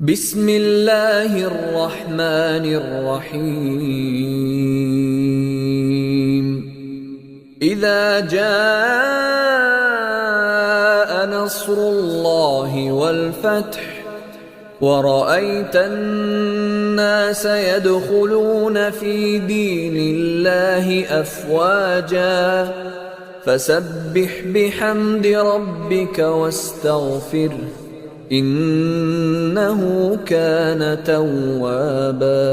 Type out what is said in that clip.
بسم الله الرحمن الرحيم إذا جاء نصر الله والفتح ورأيت الناس يدخلون في دين الله أفواجا فسبح بحمد ربك واستغفره إنه كان توابا.